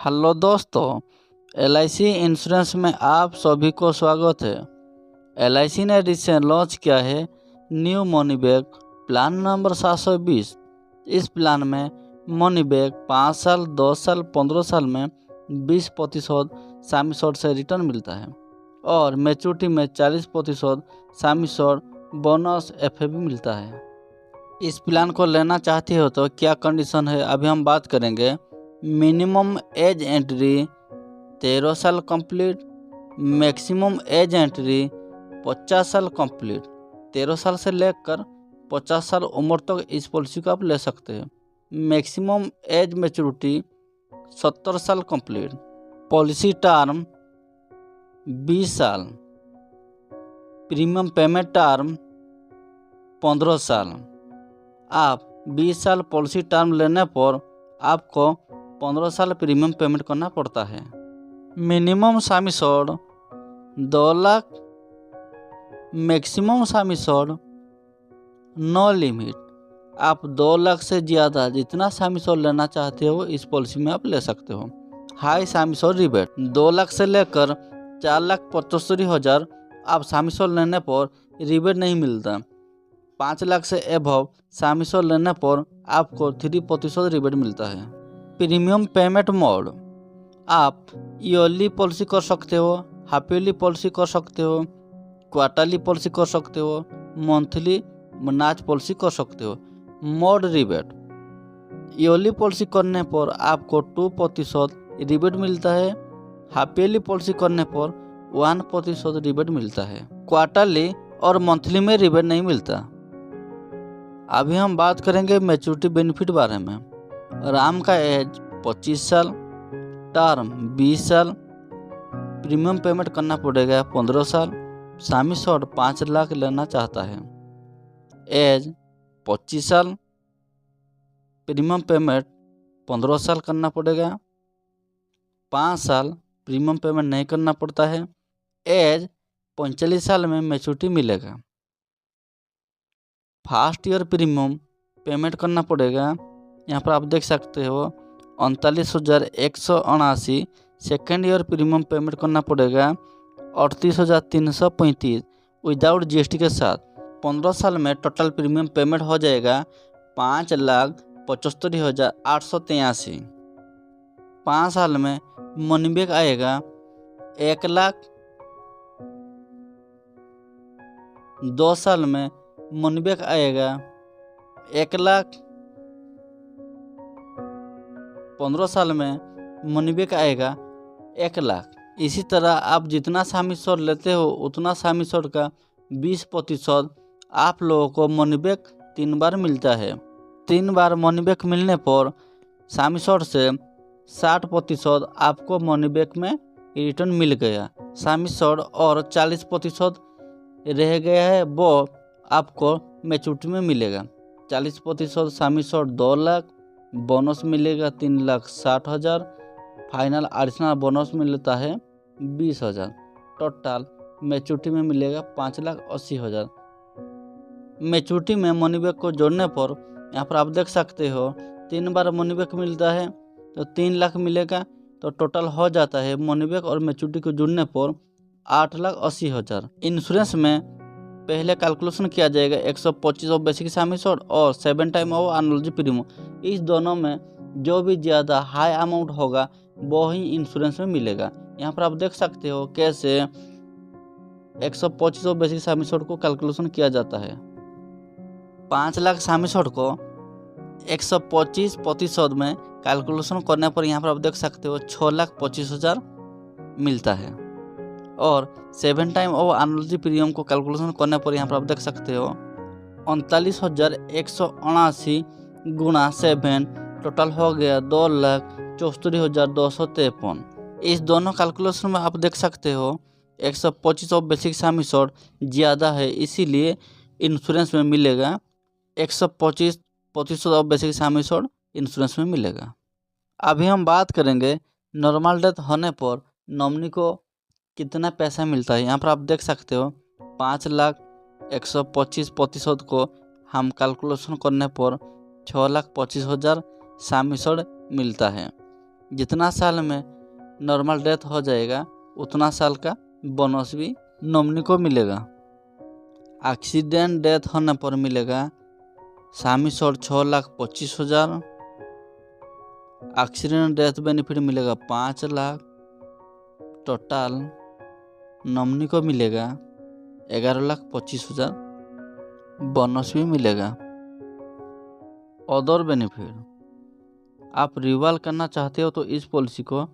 Hello दोस्तों, LIC insurance में आप सभी को स्वागत है। LIC ने रिसेंट लॉन्च किया है new money back plan number 720। इस प्लान में मनी बैक 5 साल, 10 साल, 15 साल में 20% सामी शॉर्ट से रिटर्न मिलता है और मैच्योरिटी में 40% सामी शॉर्ट बोनस FAB मिलता है। इस प्लान को लेना चाहते हो तो क्या कंडीशन है, अभी हम बात करेंगे। मिनिमम एज एंट्री 13 साल कंप्लीट, मैक्सिमम एज एंट्री 50 साल कंप्लीट। 13 साल से लेकर 50 साल उम्र तक इस पॉलिसी को आप ले सकते हैं। मैक्सिमम एज मैच्योरिटी 70 साल कंप्लीट। पॉलिसी टर्म 20 साल। प्रीमियम पेमेंट टर्म 15 साल। आप 20 साल पॉलिसी टर्म लेने पर आपको 15 साल प्रीमियम पेमेंट करना पड़ता है। मिनिमम सामी शॉर्ट 2 लाख, मैक्सिमम सामी शॉर्ट नो लिमिट। आप 2 लाख से ज़्यादा जितना सामी शॉर्ट लेना चाहते हो इस पॉलिसी में आप ले सकते हो। हाई सामी शॉर्ट रिबेट 2 लाख से लेकर 4,75,000 आप सामी शॉर्ट लेने पर रिबेट नहीं मिलता। 5 लाख से एबव सामी शॉर्ट लेने पर आपको 3% रिबेट मिलता है। प्रीमियम पेमेंट मोड आप ईयरली पॉलिसी कर सकते हो, हाफ ईयरली पॉलिसी कर सकते हो, क्वार्टरली पॉलिसी कर सकते हो, मंथली मनाज पॉलिसी कर सकते हो। मोड रिबेट ईयरली पॉलिसी करने पर आपको 2% रिबेट मिलता है। हाफ ईयरली पॉलिसी करने पर 1% रिबेट मिलता है। क्वार्टरली और मंथली में रिबेट नहीं मिलता। अभी हम बात करेंगे मैच्योरिटी बेनिफिट बारे में। राम का एज 25 साल, टर्म 20 साल, प्रीमियम पेमेंट करना पड़ेगा 15 साल, सामी शॉर्ट 5 लाख लेना चाहता है। एज 25 साल, प्रीमियम पेमेंट 15 साल करना पड़ेगा। 5 साल प्रीमियम पेमेंट नहीं करना पड़ता है। एज 45 साल में मैच्योरिटी मिलेगा। फर्स्ट ईयर प्रीमियम पेमेंट करना पड़ेगा, यहाँ पर आप देख सकते हो 39,179। सेकेंड ईयर प्रीमियम पेमेंट करना पड़ेगा 38,335 विदाउट GST के साथ। 15 साल में टोटल प्रीमियम पेमेंट हो जाएगा 5,75,883। 5 साल में मनी बैक आएगा 1 लाख। 2 साल में मनी बैक आएगा 1 लाख। 15 साल में मनी बैक आएगा 1 लाख। इसी तरह आप जितना सामी शॉर्ट लेते हो उतना सामी शॉर्ट का 20% आप लोगों को मनी बैक 3 बार मिलता है। 3 बार मनी बैक मिलने पर सामी शॉर्ट से 60% आपको मनी बैक में रिटर्न मिल गया। सामी शॉर्ट और 40% रह गया है, वो आपको मैच्योरिटी में मिलेगा। 40% सामी शॉर्ट 2 लाख, बोनस मिलेगा 3,60,000, फाइनल एडिशनल बोनस मिलता है 20,000। टोटल मैच्योरिटी में मिलेगा 5,80,000। मैच्योरिटी में मनी बैक को जोड़ने पर यहाँ पर आप देख सकते हो 3 बार मनी बैक मिलता है तो 3 लाख मिलेगा। तो टोटल हो जाता है मनी बैक और मैच्योरिटी को जोड़ने पर 8,80,000। इंश्योरेंस में पहले कैलकुलेशन किया जाएगा 125 ऑफ बेसिक सामी शॉर्ट और 7 टाइम ऑफ एनुअल प्रीमियम। इस दोनों में जो भी ज़्यादा हाई अमाउंट होगा वो ही इंश्योरेंस में मिलेगा। यहाँ पर आप देख सकते हो कैसे 125 ऑफ बेसिक सामी शॉर्ट को कैलकुलेशन किया जाता है। 5 लाख सामी शॉर्ट को 125% में कैलकुलेशन करने पर यहाँ पर आप देख सकते हो 6,25,000 मिलता है। और 7 टाइम ऑफ एनुअल प्रीमियम को कैलकुलेशन करने पर यहाँ पर आप देख सकते हो 39,179 गुणा 7 टोटल हो गया 2,74,253। इस दोनों कैलकुलेशन में आप देख सकते हो 125 ऑफ बेसिक सामी शॉर्ट ज़्यादा है, इसीलिए इंश्योरेंस में मिलेगा 125% of basic Sami short insurance में मिलेगा। अभी हम बात करेंगे नॉर्मल डेथ होने पर नॉमिनी को कितना पैसा मिलता है। यहाँ पर आप देख सकते हो 5,125% को हम कैलकुलेशन करने पर 6,25,000 सामी शॉर्ट मिलता है। जितना साल में नॉर्मल डेथ हो जाएगा उतना साल का बोनस भी नॉमिनी को मिलेगा। एक्सीडेंट डेथ होने पर मिलेगा sum assured 6,25,000। Accident death benefit मिलेगा 5 लाख। टोटल नॉमिनी को मिलेगा 11,25,000। बोनस भी मिलेगा। अदर बेनिफिट, आप रिवॉल्व करना चाहते हो तो इस पॉलिसी को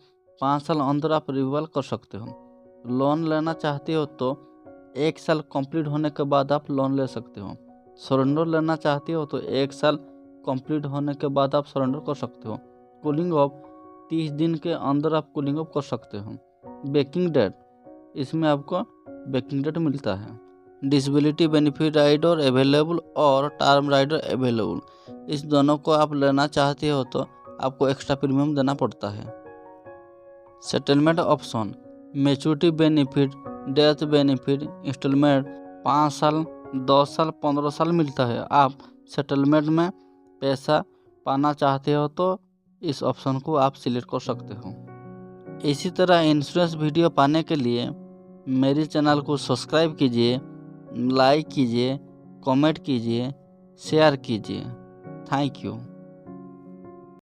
5 साल अंदर आप रिवॉल्व कर सकते हो। लोन लेना चाहते हो तो 1 साल कंप्लीट होने के बाद आप लोन ले सकते हो। सरेंडर लेना चाहते हो तो 1 साल कंप्लीट होने के बाद आप सरेंडर कर सकते हो। कूलिंग ऑफ 30 दिन के अंदर आप कूलिंग ऑफ कर सकते हो। बेकिंग डेट, इसमें आपको बेकिंग डेट मिलता है। डिसेबिलिटी बेनिफिट राइडर अवेलेबल और टर्म राइडर अवेलेबल, इस दोनों को आप लेना चाहते हो तो आपको एक्स्ट्रा प्रीमियम देना पड़ता है। Settlement option, maturity benefit, death benefit, instalment 5 साल, 10 साल, 15 साल मिलता है। आप सेटलमेंट में पैसा पाना चाहते हो तो इस ऑप्शन को आप सिलेक्ट कर सकते हो। इसी तरह इंश्योरेंस वीडियो पाने के लिए मेरे चैनल को सब्सक्राइब कीजिए, लाइक कीजिए, कमेंट कीजिए, शेयर कीजिए। Thank you.